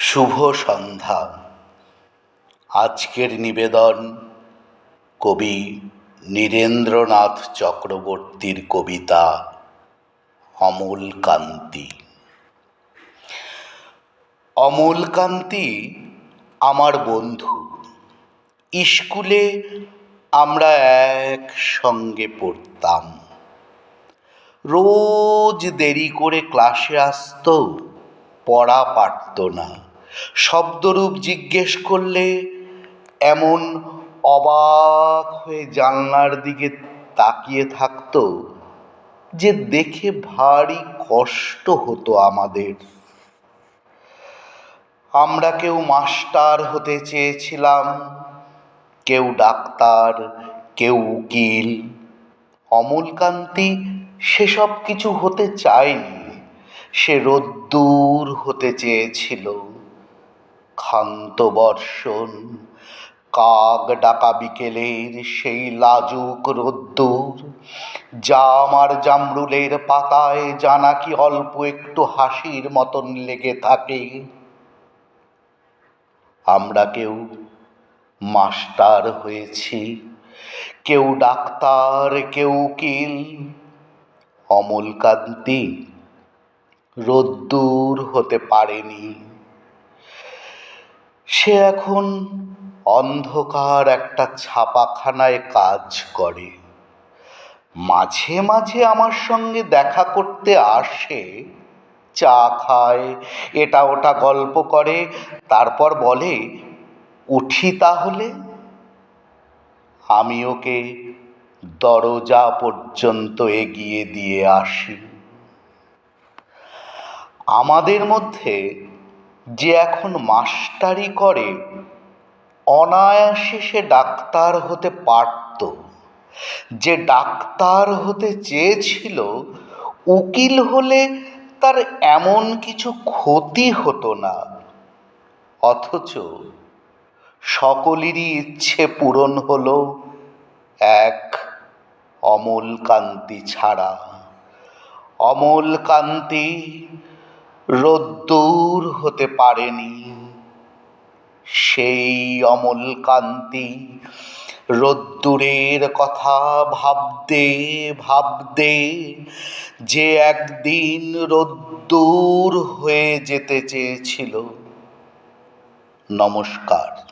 শুভ সন্ধ্যা। আজকের নিবেদন কবি নীরেন্দ্রনাথ চক্রবর্তীর কবিতা অমলকান্তি। অমলকান্তি আমার বন্ধু। স্কুলে আমরা একসঙ্গে পড়তাম। রোজ দেরি করে ক্লাসে আসতো, পড়া পারত না। শব্দরূপ জিজ্ঞেস করলে এমন অবাক হয়ে জানলার দিকে তাকিয়ে থাকতো যে দেখে ভারী কষ্ট হতো আমাদের। আমরা কেউ মাস্টার হতে চেয়েছিলাম, কেউ ডাক্তার, কেউ উকিল। অমলকান্তি সেসব কিছু হতে চায়নি। সে রোদ্দুর হতে চেয়েছিল। ক্ষান্ত বর্ষণ, কাক ডাকা বিকেলের সেই লাজুক রোদ্দুর, জাম আর জামরুলের পাতায় যা নাকি অল্প একটু হাসির মতন লেগে থাকে। আমরা কেউ মাস্টার হয়েছি, কেউ ডাক্তার, কেউ উকিল। অমলকান্তি রোদ্দুর হতে পারেনি। সে এখন অন্ধকার একটা ছাপাখানায় কাজ করে। মাঝে মাঝে আমার সঙ্গে দেখা করতে আসে, চা খায়, এটা ওটা গল্প করে, তারপর বলে, উঠি তাহলে। আমি ওকে দরজা পর্যন্ত এগিয়ে দিয়ে আসি। আমাদের মধ্যে যে এখন মাস্টারি করে, অনায়াসে সে ডাক্তার হতে পারত। যে ডাক্তার হতে চেয়েছিল, উকিল হলে তার এমন কিছু ক্ষতি হতো না। অথচ সকলেরই ইচ্ছে পূরণ হলো, এক অমলকান্তি ছাড়া। অমলকান্তি রোদ্দুর হতে পারেনি। সেই অমলকান্তি রোদ্দুরের কথা ভাবতে ভাবতে যে একদিন রোদ্দুর হয়ে যেতে চেয়েছিল। নমস্কার।